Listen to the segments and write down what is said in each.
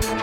अस्सलाम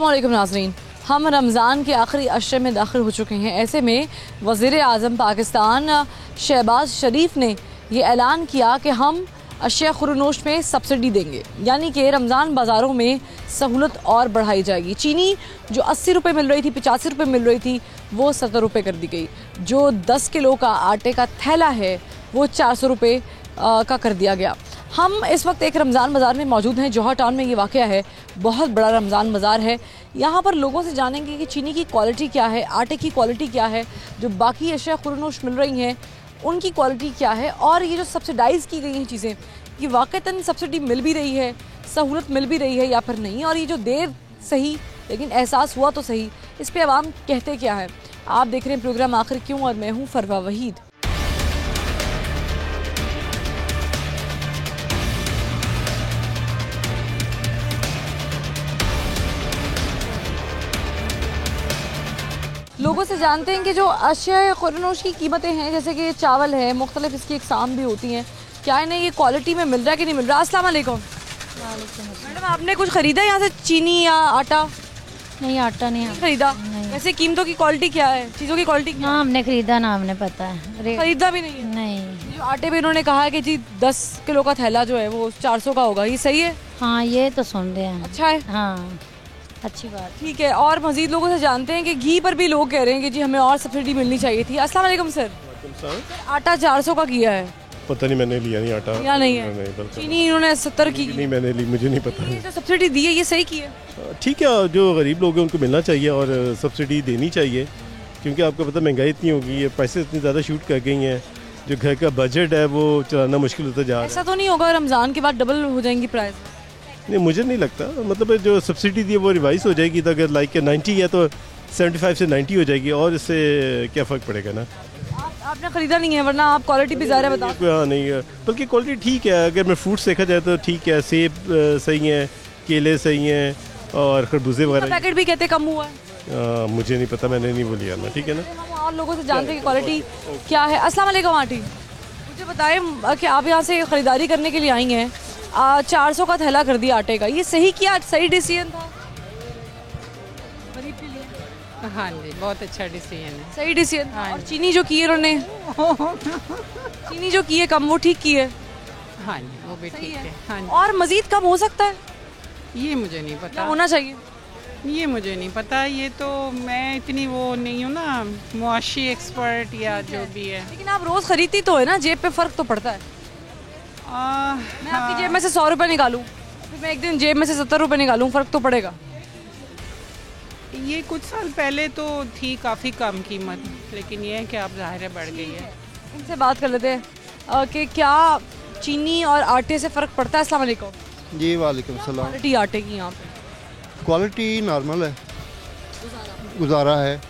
वालेकुम नाज़रीन, हम रमज़ान के आखिरी अशरे में दाखिल हो चुके हैं। ऐसे में वज़ीर आज़म पाकिस्तान शहबाज शरीफ ने ये ऐलान किया कि हम अशिया खुरनोश में सब्सिडी देंगे, यानी कि रमज़ान बाज़ारों में सहूलत और बढ़ाई जाएगी। चीनी जो 80 रुपये मिल रही थी, 85 रुपये मिल रही थी, वो 70 रुपये कर दी गई। जो 10 किलो का आटे का थैला है वो 400 रुपये का कर दिया गया। हम इस वक्त एक रमज़ान बाज़ार में मौजूद हैं। जौहर टाउन में ये वाक़या है, बहुत बड़ा रमज़ान बाज़ार है। यहाँ पर लोगों से जानेंगे कि चीनी की क्वालिटी क्या है, आटे की क्वालिटी क्या है, जो बाकी अशिया खुरनोश मिल रही हैं उनकी क्वालिटी क्या है, और ये जो सब्सिडाइज़ की गई हैं चीज़ें, ये वाक़तन सब्सिडी मिल भी रही है, सहूलत मिल भी रही है या फिर नहीं, और ये जो देर सही लेकिन एहसास हुआ तो सही, इस पर आवाम कहते क्या है। आप देख रहे हैं प्रोग्राम आखिर क्यों, और मैं हूँ फरवा वहीद। लोगों से जानते हैं कि जो अशिया खुरनोश की कीमतें हैं, जैसे कि चावल है, मुख्तलिफ इसकी इकसाम भी होती हैं, क्या इन्हें ये क्वालिटी में मिल रहा है कि नहीं मिल रहा। अस्सलाम वालेकुम। मैडम, आपने कुछ ख़रीदा यहाँ से, चीनी या आटा? नहीं, आटा नहीं ख़रीदा। वैसे कीमतों की क्वालिटी क्या है, चीज़ों की क्वालिटी क्या? हाँ, हमने ख़रीदा ना, हमने पता है, ख़रीदा भी नहीं है। नहीं। जो आटे पे इन्होंने कहा है कि जी 10 किलो का थैला जो है वो 400 का होगा, ये सही है? हाँ, ये तो सुन रहे हैं। अच्छा है, हाँ, अच्छी बात। ठीक है। और मजीद लोगों से जानते हैं कि घी पर भी लोग कह रहे हैं कि जी हमें और सब्सिडी मिलनी चाहिए थी। अस्सलाम वालेकुम सर। आटा 400 का किया है। पता नहीं, मैंने लिया नहीं आटा। या नहीं है? नहीं, चीनी इन्होंने 70 की। नहीं, मैंने ली, मुझे नहीं पता। जो सब्सिडी दी है ये सही की है? ठीक है, जो गरीब लोग हैं उनको मिलना चाहिए और सब्सिडी देनी चाहिए, क्योंकि आपको पता महंगाई इतनी होगी है, पैसे इतनी ज़्यादा शूट कर गई हैं, जो घर का बजट है वो चलाना मुश्किल होता जा रहा है। ऐसा तो नहीं होगा रमज़ान के बाद डबल हो जाएंगी प्राइस? नहीं, मुझे नहीं लगता। मतलब जो सब्सिडी दी है वो रिवाइज हो जाएगी, तो अगर लाइक 90 है तो 75 से 90 हो जाएगी, और इससे क्या फ़र्क पड़ेगा ना। आपने ख़रीदा नहीं है, वरना आप क्वालिटी भी ज़्यादा बता। हाँ, नहीं, बल्कि क्वालिटी ठीक है। अगर मैं फ्रूट्स देखा जाए तो ठीक है, सेब सही हैं, केले सही हैं, और खरबूजे वगैरह। पैकेट भी कहते कम हुआ है। मुझे नहीं पता, मैंने नहीं वो लिया ना, ठीक है ना। हम और लोगों से जानते हैं कि क्वालिटी क्या है। अस्सलाम वालेकुम आंटी, मुझे बताएं कि आप यहाँ से ख़रीदारी करने के लिए आई हैं, 400 का थैला कर दिया आटे का, ये सही किया, सही डिसीजन था गरीब के लिए? हाँ जी, बहुत अच्छा डिसीजन है। सही डिसीजन। हाँ। और चीनी जो की है उन्होंने चीनी जो की है कम, वो ठीक की है? हाँ जी, वो भी ठीक है। हाँ जी। और मजीद कम हो सकता है? ये मुझे नहीं पता। होना चाहिए? ये मुझे नहीं पता, ये तो मैं इतनी वो नहीं हूँ ना, मुआशी एक्सपर्ट या जो भी है। लेकिन आप रोज़ खरीदती तो है ना, जेब पे फ़र्क तो पड़ता है। मैं आपकी जेब में से 100 रुपये निकालूं, फिर मैं एक दिन जेब में से 70 रुपये निकालूं, फ़र्क तो पड़ेगा। ये कुछ साल पहले तो थी काफ़ी कम कीमत, लेकिन ये है कि अब ज़ाहिर है बढ़ गई है। इनसे बात कर लेते हैं कि क्या चीनी और आटे से फ़र्क पड़ता है। अस्सलाम वालेकुम। जी वालेकुम सलाम। क्वालिटी आटे की यहाँ पे? क्वालिटी नॉर्मल है, गुजारा है।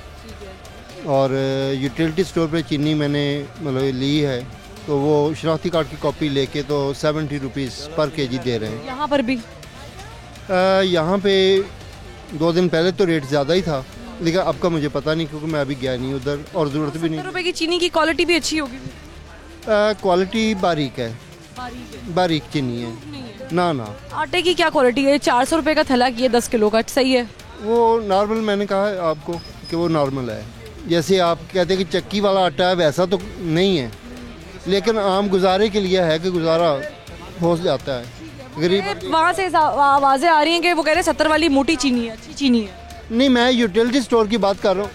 और यूटिलिटी स्टोर पे चीनी मैंने मतलब ली है, तो वो शनाख्ती कार्ड की कॉपी लेके तो 70 रुपीज़ पर केजी दे रहे हैं। यहाँ पर भी? यहाँ पे 2 दिन पहले तो रेट ज़्यादा ही था, लेकिन अब का मुझे पता नहीं, क्योंकि मैं अभी गया नहीं उधर और ज़रूरत भी नहीं। 70 रुपये की चीनी की क्वालिटी भी अच्छी होगी? क्वालिटी बारीक है, बारीक चीनी है ना। आटे की क्या क्वालिटी है? 400 रुपये का थैला की है 10 किलो का, सही है? वो नॉर्मल, मैंने कहा है आपको कि वो नॉर्मल है। जैसे आप कहते हैं कि चक्की वाला आटा है, वैसा तो नहीं है, लेकिन आम गुजारे के लिए है कि गुजारा हो जाता है। गरीब वहाँ से आवाज़ें आ रही हैं कि वो कह रहे हैं 70 वाली मोटी चीनी है, अच्छी चीनी है। नहीं, मैं यूटिलिटी स्टोर की बात कर रहा हूँ।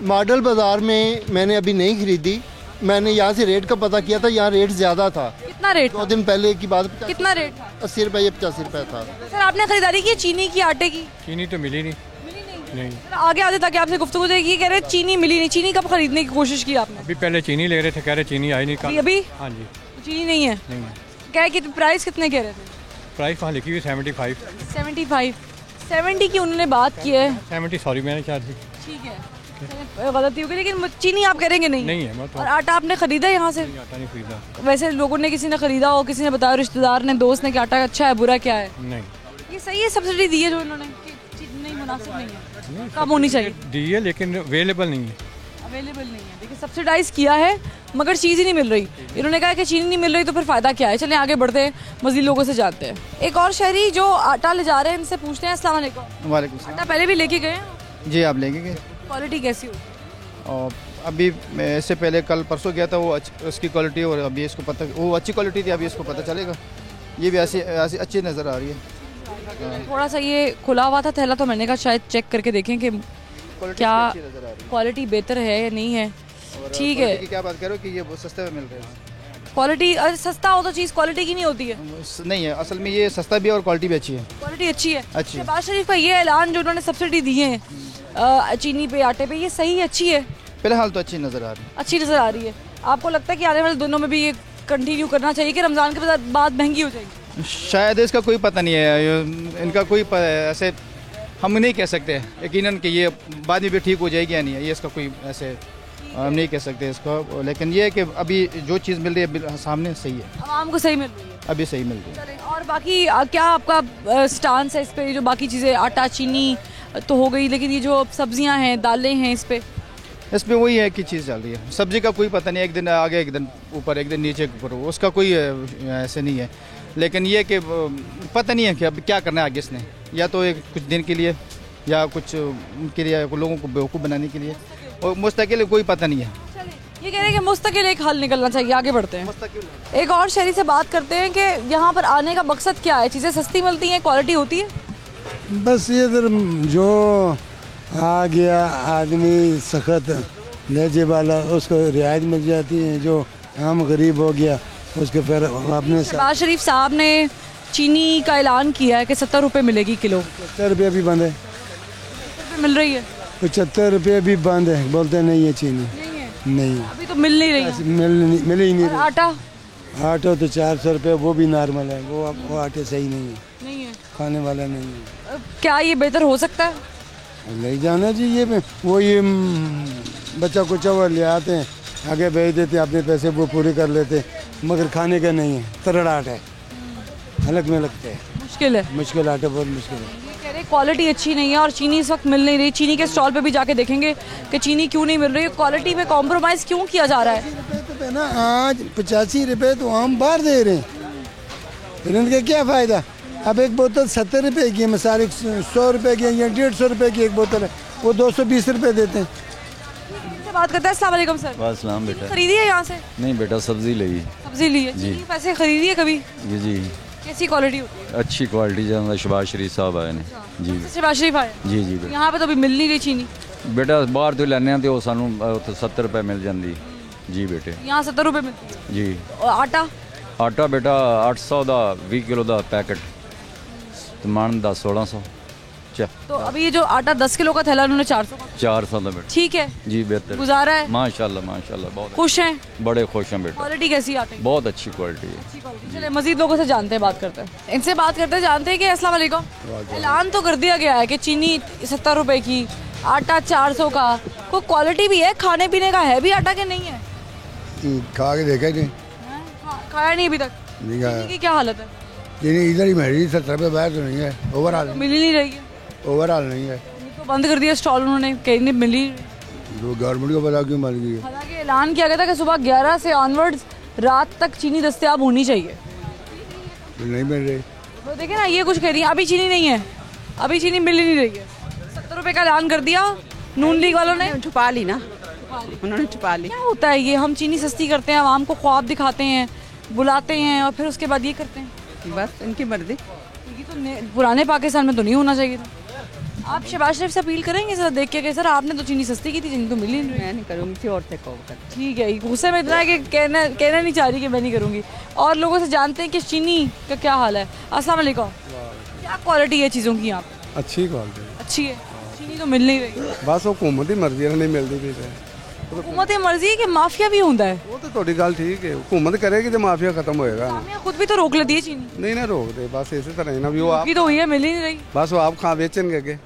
मॉडल बाज़ार में मैंने अभी नहीं खरीदी, मैंने यहाँ से रेट का पता किया था, यहाँ रेट ज़्यादा था। कितना रेट? 2 दिन पहले की बात। कितना रेट था? 80 रुपये या 85 रुपये था। सर, आपने खरीदारी की चीनी की, आटे की? चीनी तो मिली नहीं। नहीं। आगे आते ताकि आपसे गुफ्तगू देगी, कह रहे चीनी मिली नहीं। चीनी कब खरीदने की कोशिश की आपने? अभी पहले चीनी ले रहे थे, कह रहे चीनी आई नहीं। अभी? हाँ जी। चीनी नहीं है? नहीं है। क्या कि प्राइस कितने कह रहे थे? प्राइस वहाँ लिखी हुई 75। 70 की उन्होंने बात की है। 70, सॉरी मैंने क्या थी। ठीक है, गलती हो गई, लेकिन चीनी आप करेंगे नहीं? नहीं है। और आटा आपने खरीदा यहाँ से? आटा नहीं खरीदा। वैसे लोगों ने, किसी ने खरीदा हो, किसी ने बताया, रिश्तेदार ने, दोस्त ने कि आटा अच्छा है बुरा क्या है? नहीं। ये सही है, सब्सिडी दी है जो इन्होंने? मुनासिब नहीं है, कम होनी चाहिए। दी है लेकिन अवेलेबल नहीं है। अवेलेबल नहीं है, देखिए सब्सिडाइज किया है मगर चीज़ ही नहीं मिल रही। इन्होंने कहा कि चीनी नहीं मिल रही तो फिर फ़ायदा क्या है। चलें आगे बढ़ते हैं, मज़ीद लोगों से जानते हैं। एक और शहरी जो आटा ले जा रहे हैं, इनसे पूछते हैं। अस्सलाम वालेकुम। वालेकुम सलाम। आटा पहले भी लेके गए हैं? जी आप लेंगे गए क्वालिटी कैसी हो? और अभी मैं इससे पहले कल परसों गया था, वो उसकी क्वालिटी और अभी इसको पता, वो अच्छी क्वालिटी थी, अभी इसको पता चलेगा। ये भी ऐसी ऐसी अच्छी नज़र आ रही है। थोड़ा सा ये खुला हुआ था थैला, तो मैंने कहा शायद चेक करके देखें कि क्या क्वालिटी बेहतर है या नहीं है। ठीक है, क्या बात करो कि ये बहुत सस्ते में मिल रहे हैं। क्वालिटी सस्ता हो तो चीज़ क्वालिटी की नहीं होती है। नहीं है, असल में ये सस्ता भी है और क्वालिटी भी अच्छी है। क्वालिटी अच्छी है। अच्छी है। शहबाज शरीफ का ये ऐलान जो उन्होंने सब्सिडी दी है चीनी पे, आटे पे, ये सही अच्छी है? फिलहाल तो अच्छी नज़र आ रही है। अच्छी नज़र आ रही है। आपको लगता है कि आने वाले दिनों में भी ये कंटिन्यू करना चाहिए कि रमज़ान के बाद महंगी हो जाएगी? शायद इसका कोई पता नहीं है, इनका कोई ऐसे हम नहीं कह सकते यकीनन कि ये बाद में भी ठीक हो जाएगी या नहीं है, ये इसका कोई ऐसे हम नहीं कह सकते इसका। लेकिन ये है कि अभी जो चीज़ मिल रही है सामने सही है, आवाम को सही मिल रही है, अभी सही मिल रही है। चलें, और बाकी क्या आपका स्टांस है इस पे? जो बाकी चीज़ें आटा चीनी तो हो गई, लेकिन ये जो सब्जियां हैं, दालें हैं, इस पे इसमें वही है कि चीज़ चल रही है। सब्जी का कोई पता नहीं, एक दिन आगे एक दिन ऊपर, एक दिन नीचे ऊपर, उसका कोई ऐसे नहीं है। लेकिन ये कि पता नहीं है कि अब क्या करना है आगे इसने, या तो एक कुछ दिन के लिए या कुछ के लिए लोगों को बेवकूफ़ बनाने के लिए, और मुस्तकिल कोई पता नहीं है। ये कह रहे हैं कि मुस्तकिल एक हल निकलना चाहिए। आगे बढ़ते हैं, एक और शहरी से बात करते हैं कि यहाँ पर आने का मकसद क्या है? चीज़ें सस्ती मिलती हैं, क्वालिटी होती है? बस ये इधर जो आ गया आदमी सख्त लहजे वाला, उसको रियायत मिल जाती है। जो आम गरीब हो गया उसके फिर अपने शहबाज शरीफ साहब ने चीनी का ऐलान किया है कि 70 रुपये मिलेगी किलो। 70 रुपये भी बंद है, 70 रुपये मिल रही है। 75 रुपये भी बंद है, बोलते नहीं है चीनी नहीं है, अभी तो मिल नहीं रही है। मिल ही नहीं और आटा आटा तो 400 रुपये, वो भी नॉर्मल है, वो आटे सही नहीं है, खाने वाला नहीं है। क्या ये बेहतर हो सकता है? ले जाना जी, ये वो ये बच्चा कुछ वो ले आते हैं, आगे भेज देते, अपने पैसे वो पूरे कर लेते, मगर खाने का नहीं है, तरड़ाट है, हलक में लगते हैं, मुश्किल है। मुश्किल आटा बहुत मुश्किल है। कह रहे क्वालिटी अच्छी नहीं है और चीनी इस वक्त मिल नहीं रही। चीनी के स्टॉल पे भी जाके देखेंगे कि चीनी क्यों नहीं मिल रही, क्वालिटी में कॉम्प्रोमाइज़ क्यों किया जा रहा है? तो ना आज 85 रुपये तो हम बाहर दे रहे हैं, फिर इनका क्या फ़ायदा? अब एक बोतल 70 रुपये की है, मिसाल 100 रुपये की या 150 रुपये की एक बोतल है, वो 220 रुपये देते हैं। बात करते हैं। अस्सलाम वालेकुम सर। वालेकुम बेटा। खरीदी है यहाँ से? नहीं बेटा, सब्जी ली। सब्जी ली है जी? पैसे खरीदी है कभी? जी। कैसी क्वालिटी होती है? अच्छी क्वालिटी, जो शहबाज शरीफ साहब आए ने जी। शहबाज शरीफ आए? जी जी बेटा। यहाँ पे तो अभी मिल नहीं रही चीनी बेटा, बाहर तो लेने तो सानू 70 रुपये मिल जाती जी बेटे। यहाँ 70 रुपये मिलती है जी। और आटा? आटा बेटा 800 का 20 किलो का पैकेट, तमान 1600। तो अभी ये जो आटा 10 किलो का थैला उन्होंने 400 का बेटा। ठीक है जी, बेहतर गुजारा है? माशाल्लाह माशाल्लाह, बहुत खुश हैं? बड़े खुश हैं बेटा। क्वालिटी कैसी है आटे की? बहुत अच्छी क्वालिटी है। चलिए मजीद लोगों से जानते हैं, बात करते हैं इनसे। बात करते हैं, जानते हैं कि अस्सलाम वालेकुम। ऐलान तो कर दिया गया है कि चीनी 70 रुपए की, आटा 400 का, कोई क्वालिटी भी है? खाने पीने का है भी आटा के नहीं है? खा के देखा नहीं, खाया नहीं अभी तक? नहीं खाया। चीनी की क्या हालत है? चीनी इधर ही मिल रही, 70 रुपये बाहर तो नहीं है, ओवरऑल मिल ही नहीं रही है। ओवरऑल नहीं है, तो बंद कर दिया स्टॉल उन्होंने, कहीं नहीं मिली। तो गवर्नमेंट को पता क्यों मिल गई है। हालांकि ऐलान किया गया था कि सुबह 11 से ऑनवर्ड्स रात तक चीनी दस्तयाब होनी चाहिए, नहीं मिल रही। तो देखिए ना, ये कुछ कह रही है अभी चीनी नहीं है, अभी चीनी मिल ही नहीं रही है। 70 रुपये का ऐलान कर दिया नून लीग वालों ने, छुपा ली ना, उन्होंने छुपा ली। क्या होता है ये? हम चीनी सस्ती करते हैं, आवाम को ख्वाब दिखाते हैं, बुलाते हैं और फिर उसके बाद ये करते हैं। बस इनकी मर्जी। ये तो पुराने पाकिस्तान में तो नहीं होना चाहिए था। आप शहबाज शरीफ से अपील करेंगे सर, देख के कि सर आपने तो चीनी सस्ती की थी, चीनी तो मिली नहीं। मैं नहीं करूँगी, किसी और से कहो कर। ठीक है, गुस्से में इतना है कि कहना नहीं चाह रही कि मैं नहीं करूँगी। और लोगों से जानते हैं कि चीनी का क्या हाल है। अस्सलाम वालेकुम। क्या क्वालिटी है चीज़ों की यहाँ पे? अच्छी क्वालिटी अच्छी है, चीनी तो मिल नहीं रही। बस हुकूमत की मर्जी नहीं मिलती भी हुकूमत की मर्जी है कि माफिया भी होता है? वो तो थोड़ी गल ठीक है, हुकूमत करेगी तो माफिया खत्म होएगा। माफिया खुद भी तो रोक लेती है चीनी। नहीं ना रोक दे, बस इसी तरह ना भी वो आप तो हुई है, मिल ही नहीं रही। बस वो आप कहाँ बेचेंगे आगे,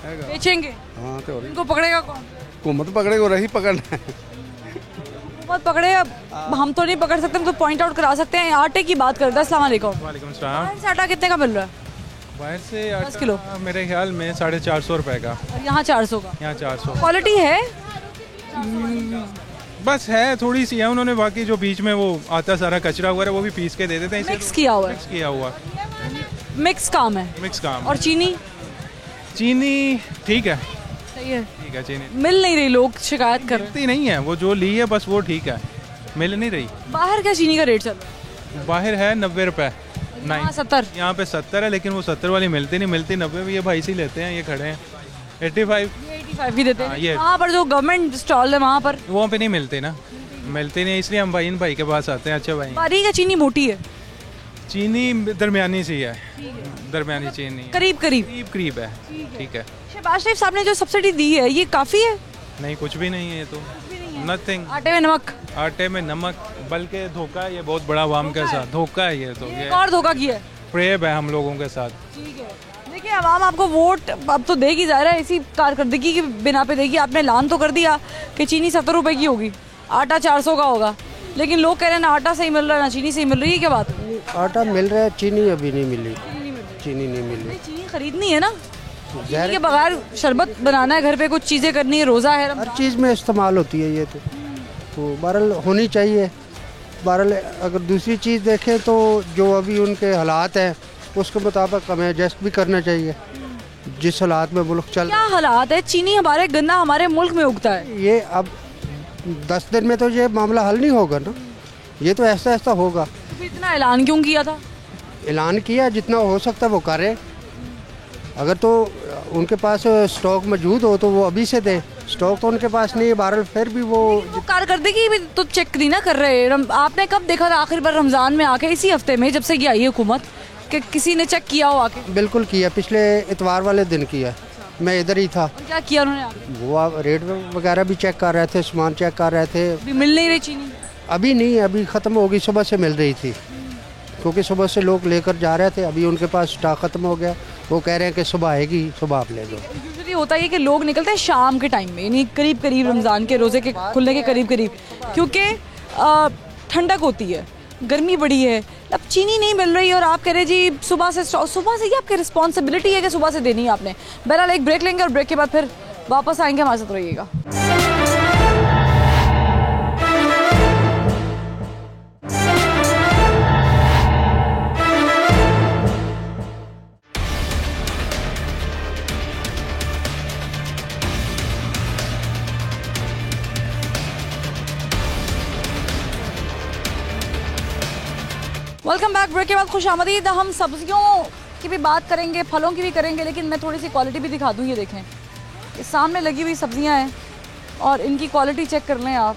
बेचेंगे? हाँ तो इनको पकड़ेगा कौन? हुकूमत पकड़ेगा, रही पकड़ना है। हुकूमत पकड़े, अब हम तो नहीं पकड़ सकते, हम तो पॉइंट आउट करा सकते हैं। आटे की बात करते हैं। अस्सलाम वालेकुम। वालेकुम सलाम। आटा कितने का मिल रहा है? बाहर से 10 किलो मेरे ख्याल में 450 रुपए का, और यहाँ 400 का। यहाँ 400। क्वालिटी है बस है थोड़ी सी है, उन्होंने बाकी जो बीच में वो आता सारा कचरा वगैरह वो भी पीस के दे देते हैं। मिक्स किया हुआ है। मिक्स किया हुआ, मिक्स काम है। मिक्स काम। और चीनी ठीक है, सही है, ठीक है। चीनी मिल नहीं रही, लोग शिकायत कर रहे मिलती नहीं है, वो जो ली है बस वो ठीक है, मिल नहीं रही। हैं। बाहर क्या चीनी का रेट चल रहा है? बाहर है 90 रुपए, यहाँ 70। यहाँ पे 70 है, लेकिन वो 70 वाली मिलती नहीं, मिलती 90 में। ये भाई से लेते हैं, ये खड़े हैं 85 भी देते हाँ, हैं। ये वहाँ पर जो गवर्नमेंट स्टॉल है वहाँ पर वहाँ पे नहीं मिलते ना, मिलते नहीं, इसलिए हम इन भाई के पास आते हैं। अच्छे भाई, बारीक है, चीनी मोटी है, चीनी दरमियानी सी है, दरमियानी चीनी है, करीब करीब करीब है, ठीक है। शहबाज शरीफ साहब ने जो सब्सिडी दी है ये काफ़ी है? नहीं, कुछ भी नहीं है ये तो, नथिंग। आटे में नमक, आटे में नमक, बल्कि धोखा है ये बहुत बड़ा आवाम के साथ, धोखा है ये तो, ये और धोखा किया है। प्रेब है हम लोगों के साथ। ठीक है, देखिए आवाम आपको वोट अब तो देगी, ज़ाहिर है इसी कारकर्दगी की बिना पे देगी। आपने ऐलान तो कर दिया कि चीनी 70 रुपए की होगी, आटा 400 का होगा, लेकिन लोग कह रहे हैं ना आटा सही मिल रहा है ना चीनी सही मिल रही है, क्या बात है? आटा मिल रहा है, चीनी अभी नहीं मिली, चीनी नहीं मिली। चीनी खरीदनी है ना, चीनी के बगैर शरबत बनाना है, घर पे कुछ चीज़ें करनी है, रोज़ा है, हर चीज़ में इस्तेमाल होती है ये तो बहरहाल होनी चाहिए। बहरहाल अगर दूसरी चीज़ देखें तो जो अभी उनके हालात हैं उसके मुताबिक हमें एडजस्ट भी करना चाहिए, जिस हालात में मुल्क चल। क्या हालात है? चीनी हमारे गन्ना हमारे मुल्क में उगता है, ये अब 10 दिन में तो ये मामला हल नहीं होगा ना, ये तो ऐसा ऐसा होगा। तो इतना ऐलान क्यों किया था? ऐलान किया, जितना हो सकता है वो करे। अगर तो उनके पास स्टॉक मौजूद हो तो वो अभी से दे, स्टॉक तो उनके पास नहीं है, बहरहाल फिर भी वो कारकर्दगी भी तो चेक नहीं ना कर रहे। आपने कब देखा था आखिर बार रमज़ान में आके, इसी हफ्ते में जब से ये आई हुकूमत, कि किसी ने चेक किया हो आके? बिल्कुल किया, पिछले इतवार वाले दिन किया, मैं इधर ही था। क्या किया उन्होंने आके? वो रेट वगैरह भी चेक कर रहे थे, सामान चेक कर रहे थे। अभी मिल नहीं रही चीनी? अभी नहीं, अभी ख़त्म हो गई, सुबह से मिल रही थी, क्योंकि सुबह से लोग लेकर जा रहे थे, अभी उनके पास स्टॉक ख़त्म हो गया। वो कह रहे हैं कि सुबह आएगी, सुबह आप ले लो। यूजुअली होता है कि लोग निकलते हैं शाम के टाइम में, यानी करीब करीब रमज़ान के रोज़े के खुलने के करीब करीब, क्योंकि ठंडक होती है, गर्मी बड़ी है। अब चीनी नहीं मिल रही और आप कह रहे जी सुबह से ये आपकी रिस्पॉन्सिबिलिटी है कि सुबह से देनी है आपने। बहरहाल एक ब्रेक लेंगे और ब्रेक के बाद फिर वापस आएंगे, हमारे साथ रहिएगा। Welcome back. ब्रेक के बाद खुश आमदीद। हम सब्जियों की भी बात करेंगे, फलों की भी करेंगे, लेकिन मैं थोड़ी सी क्वालिटी भी दिखा दूँ। ये देखें, ये सामने लगी हुई सब्जियां हैं और इनकी क्वालिटी चेक कर लें आप।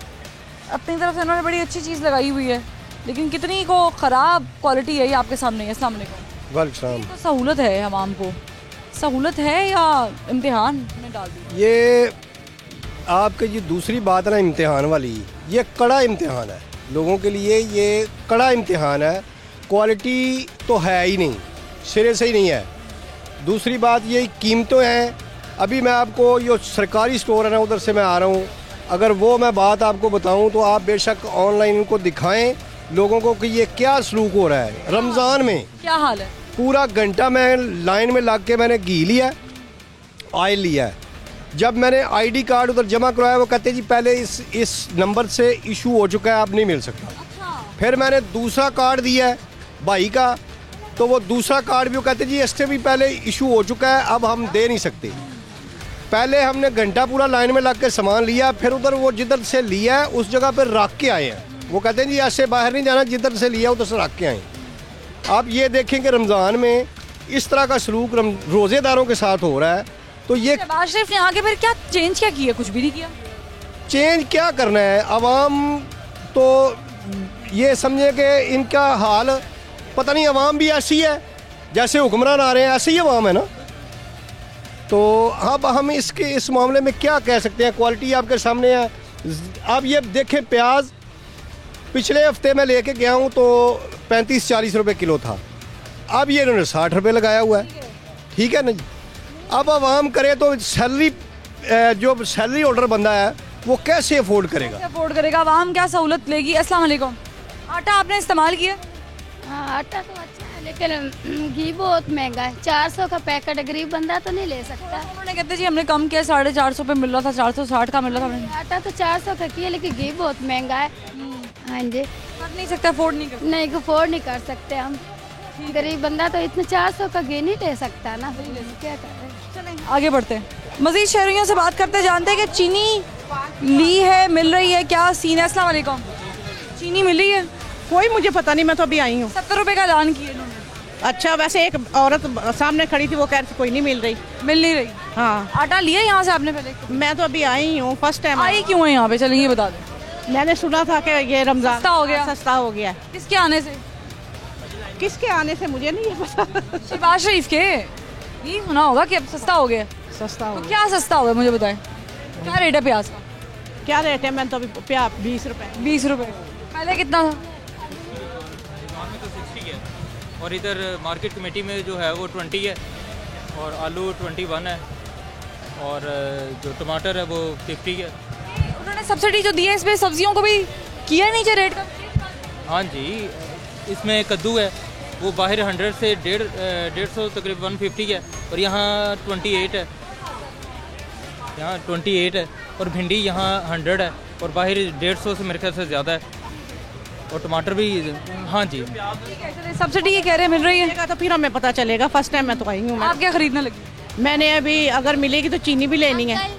अपनी तरफ से इन्होंने बड़ी अच्छी चीज़ लगाई हुई है, लेकिन कितनी को ख़राब क्वालिटी है ये आपके सामने है। अस्सलाम वालेकुम। वालेकुम। तो सहूलत है आवाम को, सहूलत है या इम्तिहान में डाल दी? ये आपके ये दूसरी बात ना इम्तिहान वाली, ये कड़ा इम्तिहान है लोगों के लिए, ये कड़ा इम्तिहान है। क्वालिटी तो है ही नहीं, सिरे से ही नहीं है। दूसरी बात ये कीमतें हैं। अभी मैं आपको जो सरकारी स्टोर है ना, उधर से मैं आ रहा हूँ, अगर वो मैं बात आपको बताऊँ तो आप बेशक ऑनलाइन इनको दिखाएं लोगों को कि ये क्या सलूक हो रहा है। रमज़ान में क्या हाल है? पूरा घंटा मैं लाइन में लग के मैंने घी लिया, ऑयल लिया है। जब मैंने आईडी कार्ड उधर जमा करवाया, वो कहते जी पहले इस नंबर से इशू हो चुका है, आप नहीं मिल सकता। फिर मैंने दूसरा कार्ड दिया है भाई का, तो वो दूसरा कार्ड भी वो कहते जी इससे भी पहले इशू हो चुका है, अब हम दे नहीं सकते। पहले हमने घंटा पूरा लाइन में लग के सामान लिया, फिर उधर वो जिधर से लिया है उस जगह पर रख के आए हैं। वो कहते हैं जी ऐसे बाहर नहीं जाना, जिधर से लिया उधर से रख के आए। आप ये देखें कि रमज़ान में इस तरह का सलूक रोज़ेदारों के साथ हो रहा है, तो ये शहबाज शरीफ ने आगे फिर क्या चेंज क्या किया? कुछ भी नहीं किया। चेंज क्या करना है? अवाम तो ये समझे कि इनका हाल पता नहीं, अवाम भी ऐसी है जैसे हुक्मरान आ रहे हैं, ऐसे ही अवाम है ना। तो अब हम इस मामले में क्या कह सकते हैं? क्वालिटी आपके सामने है। आप ये देखें, प्याज पिछले हफ्ते मैं लेके गया हूँ तो 35-40 रुपये किलो था, अब ये इन्होंने 60 रुपये लगाया हुआ है। ठीक है ना जी। अब आवाम करे तो सैलरी, जो सैलरी होल्डर बंदा है वो कैसे अफोर्ड करेगा? अफोर्ड करेगा? आवाम क्या सहूलत लेगी? अस्सलाम वालेकुम। आटा आपने इस्तेमाल किया? हाँ, आटा तो अच्छा है, लेकिन लेकिन घी बहुत महंगा है, 400 का पैकेट, गरीब बंदा तो नहीं ले सकता। उन्होंने कहते जी हमने कम किया, 450 पे मिल रहा था, 460 का मिल रहा था। आटा तो 400 का किया, लेकिन घी बहुत महंगा है। हाँ जी, कर नहीं सकते, अफोर्ड नहीं कर, नहीं अफोर्ड नहीं कर सकते हम। गरीब बंदा तो इतना 400 का घी नहीं ले सकता ना, क्या करें। चलें आगे बढ़ते हैं, मजीद शहरियों से बात करते, जानते हैं कि चीनी ली है, मिल रही है, क्या सीन है। अस्सलाम वालेकुम, चीनी मिली है? कोई मुझे पता नहीं, मैं तो अभी आई हूँ। 70 रुपए का ऐलान किया इन्होंने। अच्छा, वैसे एक औरत सामने खड़ी थी, वो कह रही थी कोई नहीं मिल रही। मिल नहीं रही? हाँ। आटा लिया यहाँ से आपने पहले? मैं तो अभी आई हूँ, फर्स्ट टाइम आई। क्यों है यहाँ पे, चलें ये बता दें। मैंने सुना था कि ये रमजान सस्ता हो गया। सस्ता हो गया। किसके आने से? किसके आने से मुझे नहीं पता। शहबाज शरीफ के। ये सुना होगा कि अब सस्ता हो गया। सस्ता हो गया। क्या सस्ता हो गया मुझे बताएं, क्या रेट है प्याज का? क्या रेट है? मैंने तो अभी प्याज 20 रुपए। 20 रुपए, पहले कितना था? और इधर मार्केट कमेटी में जो है वो 20 है, और आलू 21 है, और जो टमाटर है वो 50 है। उन्होंने सब्सिडी जो दी है इसमें सब्जियों को भी किया नीचे रेट का? हाँ जी, इसमें कद्दू है वो बाहर 100 से 150 तकरीबन 150 है, और यहाँ 28 है, यहाँ 28 है, और भिंडी यहाँ 100 है, और बाहर 150 से मेरे ख्याल से ज़्यादा है, और टमाटर भी। हाँ जी, सब्सिडी ये कह रहे हैं मिल रही है, तो फिर हमें पता चलेगा। फर्स्ट टाइम मैं तो आई हूँ। आप क्या खरीदने लगी? मैंने अभी अगर मिलेगी तो चीनी भी लेनी है,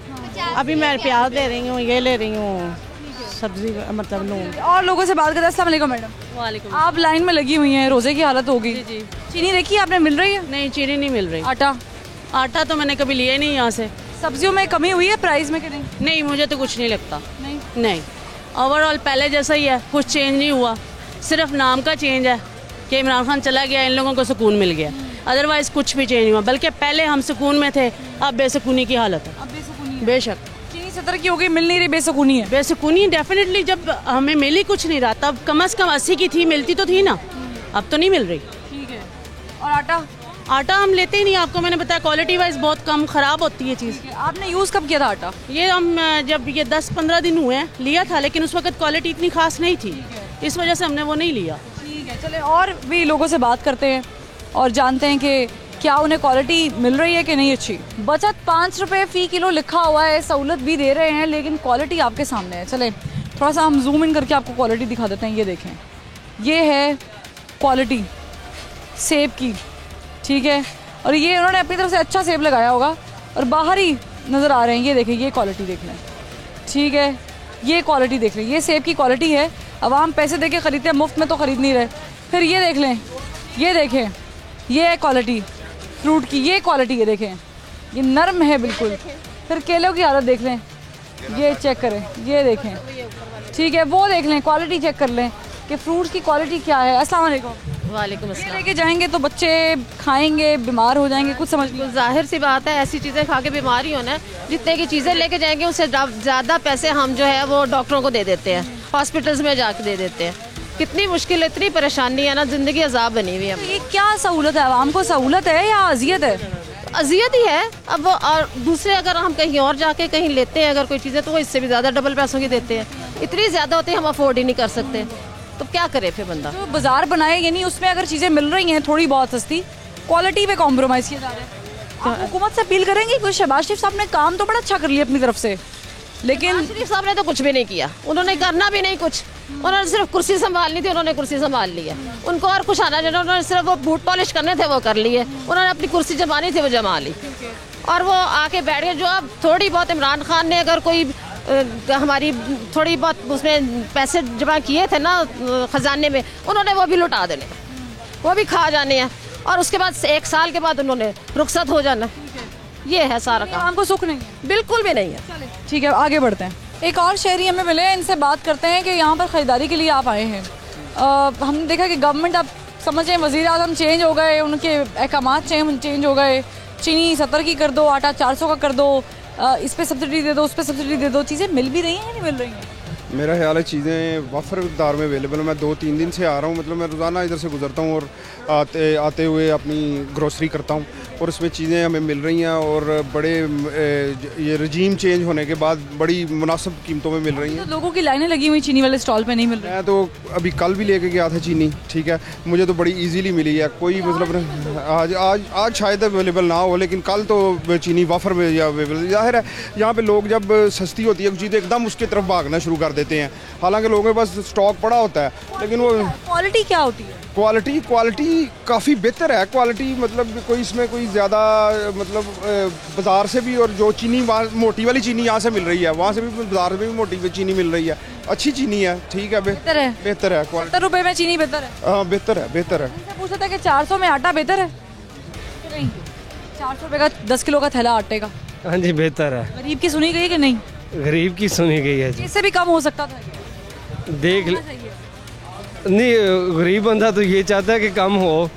अभी मैं प्याज ले रही हूँ, ये ले रही हूँ, सब्जी मतलब लूँ। और लोगों से बात करते हैं। अस्सलाम वालेकुम मैडम। वालेकुम। आप लाइन में लगी हुई हैं, रोजे की हालत होगी। जी। चीनी देखी आपने, मिल रही है? नहीं, चीनी नहीं मिल रही। आटा तो मैंने कभी लिया नहीं यहाँ से। सब्जियों में कमी हुई है प्राइस में कि नहीं? नहीं, मुझे तो कुछ नहीं लगता। नहीं, ओवरऑल पहले जैसा ही है, कुछ चेंज नहीं हुआ, सिर्फ नाम का चेंज है कि इमरान खान चला गया, इन लोगों को सुकून मिल गया, अदरवाइज कुछ भी चेंज नहीं हुआ। बल्कि पहले हम सुकून में थे, अब बेसुकूनी की हालत है। अब बेसुकूनी है। बेशक। चीनी 70 की हो गई, मिल नहीं रही, बेसुकूनी है। बेसुकूनी डेफिनेटली, जब हमें मिल ही कुछ नहीं रहा तब कम से कम 80 की थी, मिलती तो थी ना, अब तो नहीं मिल रही। ठीक है। और आटा हम लेते ही नहीं, आपको मैंने बताया क्वालिटी वाइज बहुत कम ख़राब होती है चीज़। आपने यूज़ कब किया था आटा? ये हम जब ये 10-15 दिन हुए हैं लिया था, लेकिन उस वक्त क्वालिटी इतनी खास नहीं थी, इस वजह से हमने वो नहीं लिया। ठीक है, चले और भी लोगों से बात करते हैं और जानते हैं कि क्या उन्हें क्वालिटी मिल रही है कि नहीं अच्छी। बचत 5 रुपये फ़ी किलो लिखा हुआ है, सहूलत भी दे रहे हैं, लेकिन क्वालिटी आपके सामने है। चले थोड़ा सा हम जूम इन करके आपको क्वालिटी दिखा देते हैं। ये देखें, ये है क्वालिटी सेब की, ठीक है, और ये उन्होंने अपनी तरफ से अच्छा सेब लगाया होगा और बाहर ही नज़र आ रहे हैं। ये देखें, ये क्वालिटी देख लें, ठीक है, ये क्वालिटी देख लें, ये सेब की क्वालिटी है। अब हम पैसे दे के ख़रीदते हैं, मुफ्त में तो ख़रीद नहीं रहे। फिर ये देख लें, ये देखें, ये है क्वालिटी फ्रूट की, ये क्वालिटी है, देखें ये नरम है बिल्कुल। फिर केलों की हालत देख लें, ये चेक करें, ये देखें, ठीक है, वो देख लें, क्वालिटी चेक कर लें कि फ्रूट की क्वालिटी क्या है। अस्सलाम वालेकुम। वालेकुम अस्सलाम। लेके जाएंगे तो बच्चे खाएंगे, बीमार हो जाएंगे, कुछ समझ नहीं। जाहिर सी बात है, ऐसी चीज़ें खा के बीमार ही होना है। जितने की चीज़ें लेके जाएंगे उससे ज़्यादा पैसे हम जो है वो डॉक्टरों को दे देते हैं, हॉस्पिटल्स में जाके दे देते हैं। कितनी मुश्किल, इतनी परेशानी है ना, ज़िंदगी अजाब बनी हुई है। ये क्या सहूलत है, आवाम को सहूलत है या अजियत है? अजियत ही है। अब और दूसरे अगर हम कहीं और जाके कहीं लेते हैं अगर कोई चीज़ें, तो वो इससे भी ज़्यादा डबल पैसों की देते हैं। इतनी ज़्यादा होती है, हम अफोर्ड ही नहीं कर सकते, तो क्या करे फिर बंदा। जो बाजार बनाए, यानी उसमें अगर चीज़ें मिल रही हैं थोड़ी बहुत सस्ती, क्वालिटी पे कॉम्प्रोमाइज़ किया जा रहा है। आप हुकूमत से अपील करेंगे, कोई शहबाज शरीफ साहब ने काम तो बड़ा अच्छा कर लिया अपनी तरफ से, लेकिन शरीफ साहब ने तो कुछ भी नहीं किया, उन्होंने करना भी नहीं कुछ, उन्होंने सिर्फ कुर्सी संभालनी थी, उन्होंने कुर्सी संभाल ली है। उनको और कुछ आना चाहिए, उन्होंने सिर्फ वो बूट पॉलिश करने थे, वो कर लिए। उन्होंने अपनी कुर्सी जमानी थी, वो जमा ली, और वो आके बैठ गए। जो अब थोड़ी बहुत इमरान खान ने अगर कोई हमारी थोड़ी बहुत उसमें पैसे जमा किए थे ना खजाने में, उन्होंने वो भी लुटा देने, वो भी खा जाने हैं, और उसके बाद 1 साल के बाद उन्होंने रुखसत हो जाना। ये है सारा काम। हमको सुख नहीं है, बिल्कुल भी नहीं है। ठीक है, आगे बढ़ते हैं। एक और शहरी हमें मिले हैं, इनसे बात करते हैं कि यहाँ पर ख़रीदारी के लिए आप आए हैं। हमने देखा कि गवर्नमेंट, अब समझें वज़ीर आज़म चेंज हो गए, उनके अहकामात चेंज हो गए, चीनी 70 की कर दो, आटा 400 का कर दो, इस पे सब्सिडी दे दो, उस पे सब्सिडी दे दो। चीज़ें मिल भी रही हैं या नहीं मिल रही हैं? मेरा ख्याल है चीज़ें वफ़र मकदार में अवेलेबल है। मैं 2-3 दिन से आ रहा हूँ, मतलब मैं रोज़ाना इधर से गुजरता हूँ और आते हुए अपनी ग्रोसरी करता हूँ और उसमें चीज़ें हमें मिल रही हैं और बड़े ये रजीम चेंज होने के बाद बड़ी मुनासिब कीमतों में मिल रही हैं। तो लोगों की लाइनें लगी हुई चीनी वाले स्टॉल पे नहीं मिल रही। मैं तो अभी कल भी लेके गया था चीनी, ठीक है, मुझे तो बड़ी इजीली मिली है, कोई मतलब आज शायद अवेलेबल ना हो, लेकिन कल तो चीनी वफ़र में अवेलेबल। ज़ाहिर है यहाँ पे लोग जब सस्ती होती है चीज़ें एकदम उसकी तरफ भागना शुरू कर देते हैं, हालांकि लोगों के पास स्टॉक पड़ा होता है, लेकिन वो क्वालिटी क्या होती है? क्वालिटी काफ़ी बेहतर है। क्वालिटी मतलब कोई इसमें कोई ज़्यादा मतलब बाज़ार से भी, और जो चीनी मोटी वाली चीनी यहाँ से मिल रही है वहाँ से भी बाज़ार में भी मोटी चीनी मिल रही है, अच्छी चीनी है, ठीक है, बेहतर है। 70 रुपए में चीनी बेहतर है? हाँ बेहतर है। पूछा था कि 400 में आटा बेहतर है? नहीं, 400 रुपए का 10 किलो का थैला आटे का। हाँ जी बेहतर है। गरीब की सुनी गई है कि नहीं? गरीब की सुनी गई है जी। इससे भी कम हो सकता था? देख नहीं, गरीब बंदा तो ये चाहता है कि कम हो,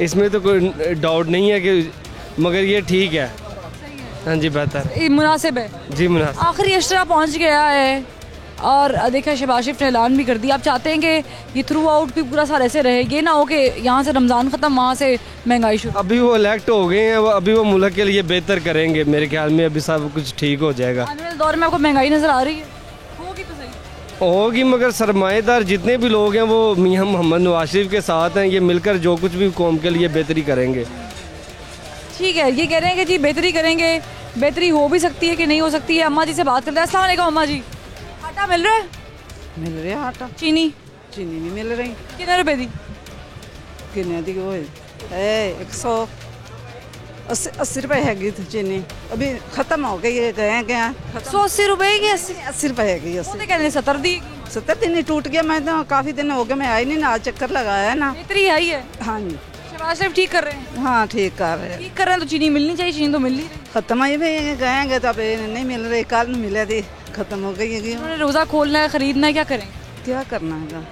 इसमें तो कोई डाउट नहीं है कि, मगर ये ठीक है। हाँ जी बेहतर, मुनासिब है जी, मुनासिब। आखिरी अशरा पहुंच गया है और देखा शहबाज शरीफ ने ऐलान भी कर दिया। आप चाहते हैं कि ये थ्रू आउट भी पूरा साल ऐसे रहे, ये ना हो कि यहाँ से रमज़ान ख़त्म वहाँ से महंगाई शुरू। अभी वो इलेक्ट हो गए हैं, अभी वो मुल्क के लिए बेहतर करेंगे, मेरे ख्याल में अभी सब कुछ ठीक हो जाएगा। आने वाले दौर में आपको महंगाई नज़र आ रही है? होगी तो सही होगी, मगर सरमाएदार जितने भी लोग हैं वो मियां मोहम्मद नवाज शरीफ के साथ हैं, ये मिलकर जो कुछ भी कौम के लिए बेहतरी करेंगे। ठीक है, ये कह रहे हैं कि जी बेहतरी करेंगे, बेहतरी हो भी सकती है कि नहीं हो सकती है। अम्मा जी से बात करते हैं। अस्सलाम वालेकुम अम्मा जी, आटा मिल रहा है? मिल रहा है आटा। चीनी नहीं मिल रही। कितने रुपए दी? कितने दी? वो है 180 रुपए हैगी थी चीनी, अभी खत्म हो गई है। गए 180 रुपए की? 80 रुपए हैगी। 70 दी? 70 दिन टूट गया। मैं तो काफ़ी दिन हो गए, मैं आई नहीं ना, आज चक्कर लगाया है ना। बेहतरी आई है? हाँ जी। शहबाज शरीफ ठीक कर रहे हैं? हाँ ठीक कर रहे हैं। ठीक कर रहे हैं तो चीनी मिलनी चाहिए, चीनी तो मिल नहीं रही। खत्म ही भी गए तो अब नहीं मिल रही, कल मिले थी, खत्म हो गई है। उन्होंने रोज़ा खोलना है, खरीदना है, क्या करें? क्या करना है,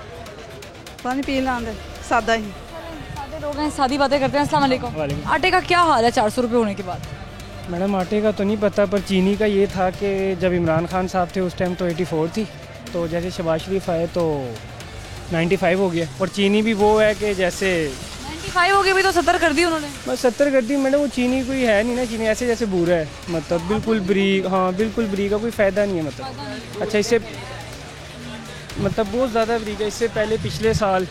पानी पी लांदे, सादा ही। सादे लोग हैं, सादी बातें करते हैं। अस्सलाम वालेकुम। आटे का क्या हाल है 400 रुपये होने के बाद? मैडम आटे का तो नहीं पता, पर चीनी का ये था कि जब इमरान खान साहब थे उस टाइम तो 84 थी, तो जैसे शहबाज शरीफ आए तो 95 हो गया। और चीनी भी वो है कि जैसे 95 हो गई भी तो 70 कर दी उन्होंने। बस 70 कर दी मैडम। वो चीनी कोई है नहीं ना, चीनी ऐसे जैसे बूरा है, मतलब बिल्कुल ब्रीक। हाँ बिल्कुल ब्रीक का कोई फ़ायदा नहीं है, मतलब अच्छा इससे मतलब बहुत ज़्यादा ब्रीक है। इससे पहले पिछले साल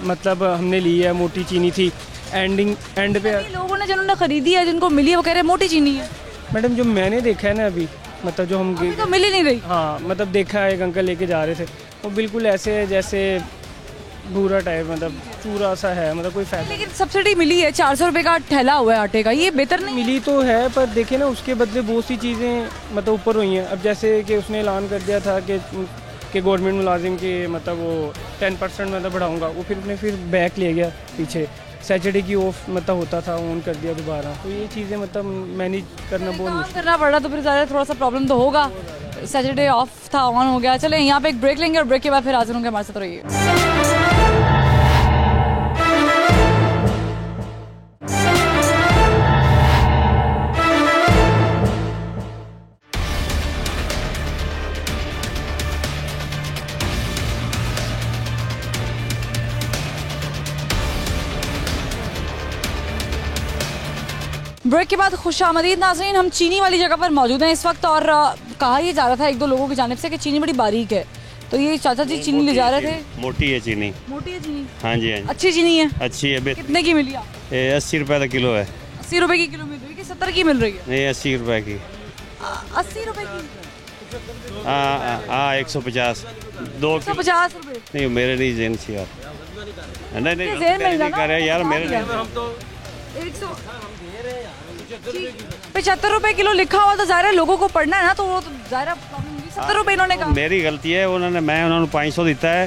मतलब हमने ली है, मोटी चीनी थी, एंड पे लोगों ने जिन्होंने खरीदी है, जिनको मिली है, वो कह रहे हैं मोटी चीनी है। मैडम जो मैंने देखा है ना अभी, मतलब जो हम तो मिल ही नहीं रही। हाँ मतलब देखा है, एक अंकल लेके जा रहे थे, वो बिल्कुल ऐसे है जैसे भूरा टाइप, मतलब चूरा सा है, मतलब कोई फायदा। लेकिन सब्सिडी मिली है, 400 रुपये का थैला हुआ है आटे का, ये बेहतर नहीं? मिली तो है, पर देखे ना उसके बदले बहुत सी चीज़ें मतलब ऊपर हुई हैं। अब जैसे कि उसने ऐलान कर दिया था कि गवर्नमेंट मुलाजिम के मतलब वो 10% मतलब बढ़ाऊंगा, वो फिर उसने फिर बैक ले गया पीछे। सैटरडे की ऑफ मतलब होता था, ऑन कर दिया दोबारा। तो ये चीज़ें मतलब मैनेज करना बहुत मुश्किल करना पड़ा, तो फिर ज़्यादा थोड़ा सा प्रॉब्लम तो होगा। सैटरडे ऑफ था, ऑन हो गया। चले यहाँ पे एक ब्रेक लेंगे और ब्रेक के बाद फिर हाजिर होंगे, हमारे साथ रहिए। ब्रेक के बाद खुशामदीद नाज़रीन, हम चीनी वाली जगह पर मौजूद हैं इस वक्त, और कहा यह जा रहा था एक दो लोगों की जानिब से कि चीनी बड़ी बारीक है, तो ये चाचा जी चीनी ले जा रहे थे। मोटी है चीनी। मोटी है चीनी? हाँ जी, हाँ जी। अच्छी चीनी है? अच्छी है। कितने की मिली? 80 रुपए का किलो है। 80 रुपए की किलो मिल रही है कि 70 की मिल रही है? नहीं 80 रुपए की। 80 रुपए की? हाँ 150 150 रुपए? नहीं मेरे नहीं जेन से यार, नहीं नहीं यार मेरे 75 रुपए किलो लिखा हुआ, तो ज़ाहिर है लोगों को पढ़ना है ना, तो वो तो ज़ाहिर 70 रुपए इन्होंने कहा। मेरी गलती है, मैं उन्होंने 500 दिता है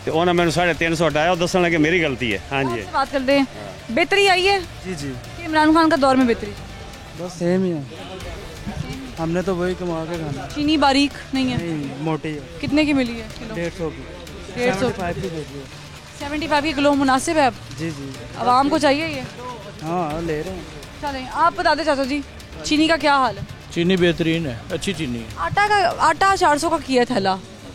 तो उन्होंने मैंने 350 हटाया और दसने लगे मेरी गलती है। हाँ जी बात करते हैं, बेहतरी आई है? जी जी। इमरान खान का दौर में बेहतरी? बस सेम ही है, हमने तो वही कमा के खाना। चीनी बारीक नहीं है? नहीं मोटी है। कितने की मिली है किलो? 150 की। 150 की देती है। 75 की किलो मुनासिब है अब? जी जी। आवाम को चाहिए ये? हाँ ले रहे हैं। चलें आप बता दें चाचा जी, चीनी का क्या हाल है? चीनी बेहतरीन है, अच्छी चीनी है। आटा 400 का किया थैला।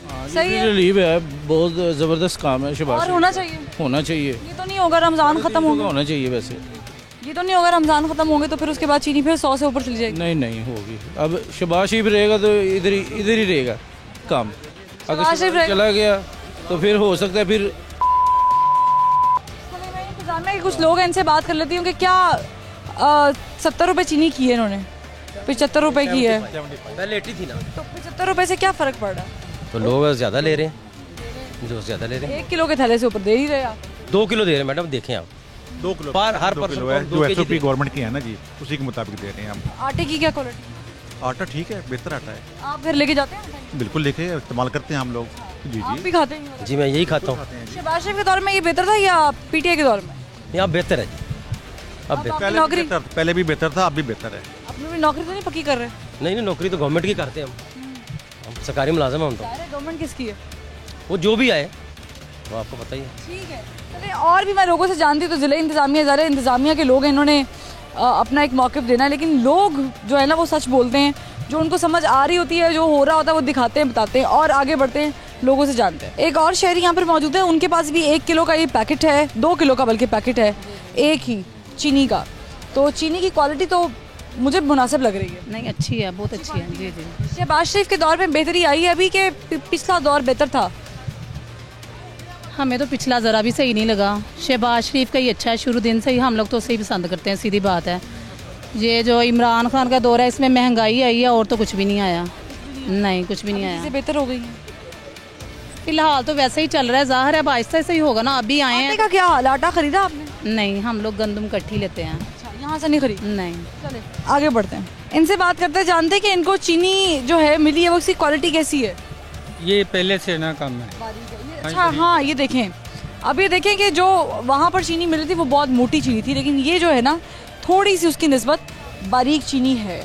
हाँ सही है, रिलीव है, बहुत ज़बरदस्त काम है शहबाज और होना चाहिए, होना चाहिए। ये तो नहीं होगा रमज़ान ख़त्म होगा, होना चाहिए वैसे, ये तो नहीं होगा रमज़ान ख़त्म होंगे तो फिर उसके बाद चीनी फिर 100 से ऊपर चली जाएगी। नहीं नहीं होगी, अब शहबाज शरीफ रहेगा तो इधर ही रहेगा काम, अगर शहबाज चला गया तो फिर हो सकता है फिर। में कुछ लोग हैं, इनसे बात कर लेती हूँ कि क्या 70 रुपये चीनी की है इन्होंने, 75 रुपये की है, पहले 80 थी ना, तो 75 रुपये से क्या फ़र्क पड़ रहा है? तो लोग ज़्यादा ले रहे हैं, जो ज़्यादा ले रहे हैं। 1 किलो के थैले से ऊपर दे ही रहे आप, 2 किलो दे रहे हैं मैडम, देखें आप 2 किलो हर पर्सन है, जो SOP गवर्नमेंट की है ना जी, उसी के मुताबिक दे रहे हैं हम। आटे की क्या क्वालिटी? आटा ठीक है, बेहतर आटा है। आप घर लेके जाते हैं? बिल्कुल लेके इस्तेमाल करते हैं हम लोग। जी आप भी खाते हैं? जी मैं यही खाता हूँ। शहबाज शरीफ के दौर में ये बेहतर था या PTI के दौर में? यहाँ बेहतर है जी, अब नौकरी पहले भी बेहतर था, अब भी बेहतर है। अपनी भी नौकरी तो नहीं पक्की कर रहे? नहीं नौकरी तो गवर्नमेंट की करते हैं हम सरकारी मुलाजिम हैं हम तो। गवर्नमेंट किसकी है? वो जो भी आए वो आपको पता ही है। ठीक है, चलिए और भी मैं लोगों से जानती हूँ तो ज़िले इंतज़ामिया के लोग हैं, इन्होंने अपना एक मौक़िफ़ देना है, लेकिन लोग जो है ना वो सच बोलते हैं, जो उनको समझ आ रही होती है, जो हो रहा होता है वो दिखाते हैं, बताते हैं और आगे बढ़ते हैं, लोगों से जानते हैं। एक और शहरी यहाँ पर मौजूद है, उनके पास भी 1 किलो का ये पैकेट है, 2 किलो का बल्कि पैकेट है एक ही चीनी का, तो चीनी की क्वालिटी तो मुझे मुनासिब लग रही है। नहीं अच्छी है, बहुत अच्छी है। जी जी, शहबाज शरीफ के दौर में बेहतरी आई है अभी के पिछला दौर बेहतर था? हमें तो पिछला ज़रा भी सही नहीं लगा, शहबाज शरीफ का ही अच्छा है, शुरू दिन से ही हम लोग तो सही पसंद करते हैं, सीधी बात है। ये जो इमरान खान का दौर है इसमें महंगाई आई है और तो कुछ भी नहीं आया, नहीं कुछ भी नहीं आया। चीज़ें बेहतर हो गई हैं फिलहाल तो वैसे ही चल रहा है, ज़ाहिर है अब आहिस्ता से ही होगा ना। अभी आए हैं। का क्या हाल, आटा खरीदा आपने? नहीं, हम लोग गंदम इकट्ठी लेते हैं। यहाँ से नहीं खरीद? नहीं। चले आगे बढ़ते हैं, इनसे बात करते हैं, जानते हैं कि इनको चीनी जो है मिली है वो उसकी क्वालिटी कैसी है? ये पहले से ना कम है। अच्छा हाँ, ये देखें, अब ये देखें कि जो वहाँ पर चीनी मिली थी वो बहुत मोटी चीनी थी, लेकिन ये जो है ना थोड़ी सी उसकी निस्बत बारीक चीनी है।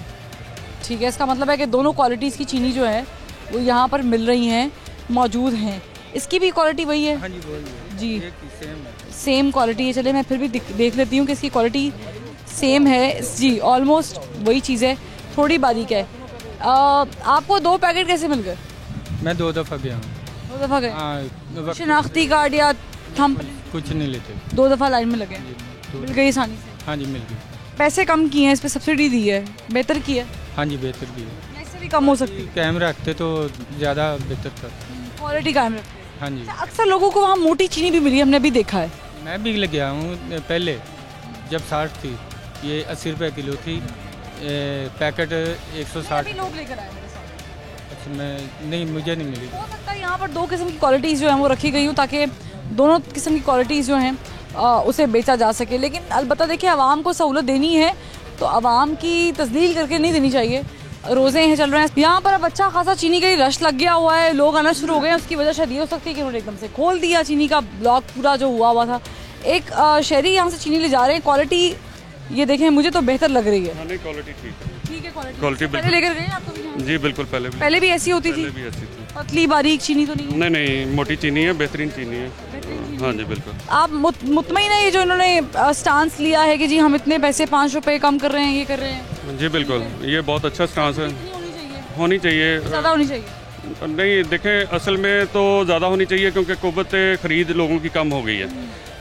ठीक है, इसका मतलब है कि दोनों क्वालिटीज़ की चीनी जो है वो यहाँ पर मिल रही हैं, मौजूद हैं। इसकी भी क्वालिटी वही है? हाँ जी वही है जी, सेम क्वालिटी है। चले मैं फिर भी देख लेती हूँ कि इसकी क्वालिटी सेम है जी, ऑलमोस्ट वही चीज़ है, थोड़ी बारीक है। आपको 2 पैकेट कैसे मिल गए? मैं 2 दफ़ा गया हूँ। 2 दफ़ा गए? हाँ, शनाख्ती कार्ड या थंब कुछ नहीं लेते, 2 दफ़ा लाइन में लगे, मिल गई आसानी से? हाँ जी मिल गई। पैसे कम किए हैं, इस पर सब्सिडी दी है, बेहतर की है? हाँ जी बेहतर की है, इससे भी कम हो सकती है? कायम रखते तो ज़्यादा बेहतर था, क्वालिटी कायम रखते। हाँ जी। अक्सर लोगों को वहाँ मोटी चीनी भी मिली, हमने भी देखा है। मैं भी लग गया हूँ, पहले जब 60 थी, ये 80 रुपये किलो थी, पैकेट 160। लोग लेकर आए मेरे साथ। अच्छा मैं नहीं, मुझे नहीं मिली। हो सकता है यहाँ पर 2 किस्म की क्वालिटीज़ जो हैं वो रखी गई हूँ ताकि दोनों किस्म की क्वालिटीज़ जो हैं उसे बेचा जा सके, लेकिन अलबत्ता देखिए आवाम को सहूलत देनी है तो आवाम की तस्लील करके नहीं देनी चाहिए। रोज़े हैं चल रहे हैं, यहाँ पर अब अच्छा खासा चीनी के लिए रश लग गया हुआ है, लोग आना शुरू हो गए हैं। उसकी वजह शायद ये हो सकती है कि उन्होंने एकदम से खोल दिया चीनी का ब्लॉक पूरा जो हुआ था। एक शहरी यहाँ से चीनी ले जा रहे हैं, क्वालिटी ये देखें मुझे तो बेहतर लग रही है। नहीं क्वालिटी ठीक है, ठीक है क्वालिटी पहले लेकर गए आप तो? जी बिल्कुल, पहले भी ऐसी होती थी? पतली बारीक चीनी तो नहीं? नहीं मोटी चीनी है, बेहतरीन चीनी है। हाँ जी बिल्कुल। आप मुतमईन है ये जो इन्होंने स्टांस लिया है कि जी हम इतने पैसे 5 रुपए कम कर रहे हैं, ये कर रहे हैं? जी बिल्कुल, ये बहुत अच्छा स्टांस है। होनी चाहिए, ज़्यादा होनी चाहिए? नहीं देखें, असल में तो ज़्यादा होनी चाहिए क्योंकि क़ुव्वत ख़रीद लोगों की कम हो गई है,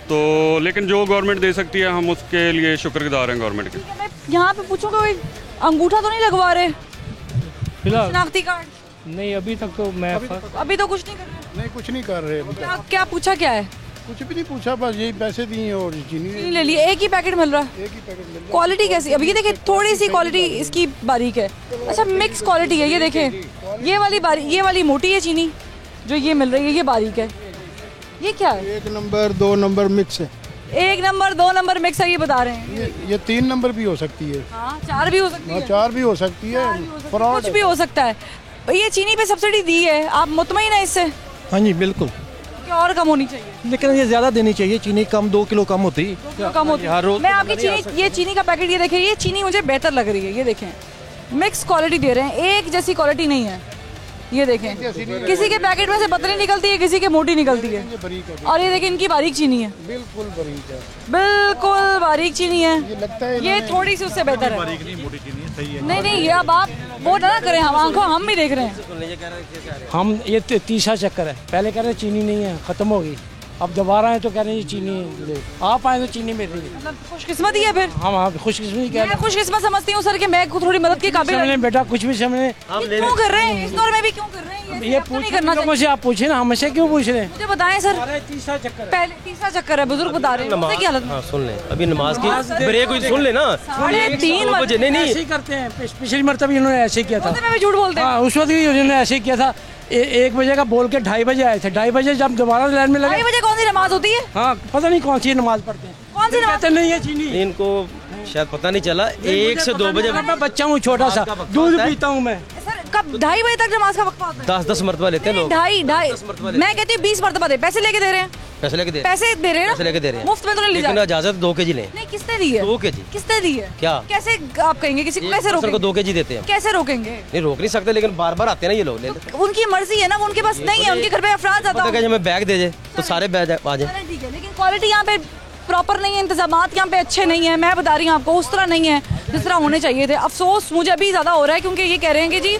तो लेकिन जो गवर्नमेंट दे सकती है हम उसके लिए शुक्रगुजार हैं गवर्नमेंट के। मैं यहाँ पे पूछूँगा कोई अंगूठा तो नहीं लगवा रहे फिलहाल? शनाख्ती कार्ड नहीं, अभी तक तो मैं अभी तो कुछ नहीं कर रहे। नहीं कुछ नहीं कर रहे। क्या पूछा, क्या है? कुछ भी नहीं पूछा, बस यही पैसे दिए और चीनी ले लिए। एक ही पैकेट मिल रहा है? एक ही पैकेट मिल रहा है। क्वालिटी कैसी? अभी ये देखिए थोड़ी सी क्वालिटी इसकी बारीक है। अच्छा मिक्स क्वालिटी है, ये देखें ये वाली मोटी है चीनी जो ये मिल रही है, ये बारीक है। ये क्या है? 1 नंबर 2 नंबर मिक्स है। 1 नंबर 2 नंबर मिक्स है, ये बता रहे हैं। ये 3 नंबर भी हो सकती है। हाँ 4 भी हो सकती है। 4 भी हो सकती है, कुछ भी हो सकता है। ये चीनी पे सब्सिडी दी है, आप मुतमईन है इससे? हाँ जी बिल्कुल। क्या और कम होनी चाहिए? लेकिन ये ज़्यादा देनी चाहिए, चीनी कम 2 किलो कम होती। 2 किलो कम होती। मैं आपकी चीनी, ये चीनी का पैकेट ये देखें, ये चीनी मुझे बेहतर लग रही है। ये देखें मिक्स क्वालिटी दे रहे हैं, एक जैसी क्वालिटी नहीं है। ये देखें किसी के पैकेट में से पतली निकलती है, किसी के मोटी निकलती है, और ये देखें इनकी बारीक चीनी है, बिल्कुल बारीक है, बिल्कुल बारीक चीनी है। ये लगता है ये थोड़ी सी उससे बेहतर है। बारीक नहीं, मोटी चीनी है। नहीं नहीं, ये अब आप वो ना करें, हम आंखों हम भी देख रहे हैं। हम ये तीसरा चक्कर है, पहले कह रहे चीनी नहीं है, ख़त्म हो गई, अब दोबारा आए तो कह रहे हैं चीनी ले, आप आए तो चीनी मिल रही है। मतलब खुशकिस्मती है फिर। हाँ खुशकिस्मती कह रहे हैं। खुशकिस्मत समझती हूँ सर कि मैं थोड़ी मदद के काबिल समझ बेटा, कुछ भी समझ क्यों कर रहे हैं इस दौर में भी, क्यों कर रहे हैं ये पूछना मुझे, आप पूछे ना, हमसे क्यों पूछ रहे हैं? मुझे बताएं सर। तीसरा चक्कर, पहले तीसरा चक्कर है, बुजुर्ग बता रहे हैं क्या हालत? हाँ सुन ले, अभी नमाज की ब्रेक हुई, सुन ले ना। 3:30 बजे नहीं ऐसे ही करते हैं, पिछली मरतबा इन्होंने ऐसे किया था। मैं भी झूठ बोलते हैं। उस वक्त भी इन्होंने ऐसे किया था, 1 बजे का बोल के 2:30 बजे आए थे, 2:30 बजे जब दोबारा लाइन में लगे। 2:30 बजे कौन सी नमाज होती है? हाँ पता नहीं कौन सी नमाज पढ़ते हैं, कौन सी नमाज नहीं है चीनी। इनको शायद पता नहीं चला, 1 से 2 बजे। मैं बच्चा हूँ छोटा सा, दूध पीता हूँ मैं। सर कब 2:30 बजे तक नमाज का वक्त होता है? 10-10 मरतबा लेते हैं लोग। 2:30 मैं कहती हूँ 20 मरतबा दे, पैसे लेके दे रहे हैं। पैसे लेके दे रहे हैं ना? पैसे लेके दे रहे हैं, मुफ्त में तो नहीं ले लेकिन इजाजत 2 kg लें। नहीं किसने दी है? 2 kg किसने दी है? क्या कैसे आप कहेंगे किसी को? कैसे रोकेंगे? को 2 kg देते हैं, कैसे रोकेंगे? नहीं रोक नहीं सकते, लेकिन बार बार आते हैं ना ये लोग ले। उनकी मर्जी है ना, वो उनके पास नहीं है, उनके घर पे अफराद आता है। हमें बैग दे दे तो सारे बैग आ जाए। ठीक है, लेकिन क्वालिटी यहाँ पे प्रॉपर नहीं है, इंतजामात यहाँ पे अच्छे नहीं है। मैं बता रही हूँ आपको, उस तरह नहीं है जिस तरह होने चाहिए थे। अफसोस मुझे अभी ज़्यादा हो रहा है, क्योंकि ये कह रहे हैं कि जी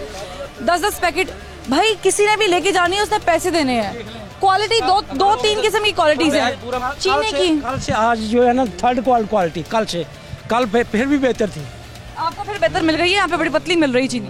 10-10 पैकेट, भाई किसी ने भी लेके जानी है उसने पैसे देने हैं। क्वालिटी 2-3 किस्म की क्वालिटीज है चीनी की। कल से आज जो है ना 3rd क्वालिटी, कल फिर भी बेहतर थी। आपको फिर बेहतर मिल गई है, यहाँ पे बड़ी पतली मिल रही चीनी,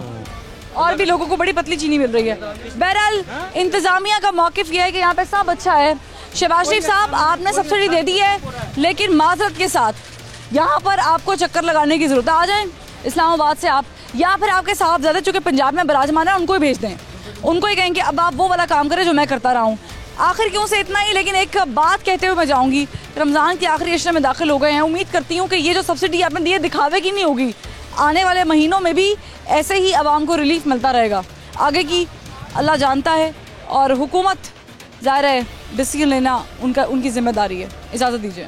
और भी लोगों को बड़ी पतली चीनी मिल रही है। बहरहाल इंतजामिया का मौक़िफ़ ये है कि यहाँ पे सब अच्छा है। शहबाज शरीफ साहब, आपने सब्सिडी दे दी है, लेकिन माजरत के साथ यहाँ पर आपको चक्कर लगाने की ज़रूरत है। आ जाएं इस्लामाबाद से आप, या फिर आपके साहबजादे चूँकि पंजाब में बराजमान है उनको ही भेज दें, उनको ही कहेंगे अब आप वो वाला काम करें जो मैं करता रहा हूँ। आखिर क्यों से इतना ही, लेकिन एक बात कहते हुए मैं जाऊँगी, रमज़ान के आखिरी अशरे में दाखिल हो गए हैं। उम्मीद करती हूँ कि ये जो सब्सिडी आपने दी है दिखावे की नहीं होगी, आने वाले महीनों में भी ऐसे ही आवाम को रिलीफ मिलता रहेगा। आगे की अल्लाह जानता है, और हुकूमत ज़ाहिर है डिसीजन लेना उनकी जिम्मेदारी है। इजाज़त दीजिए।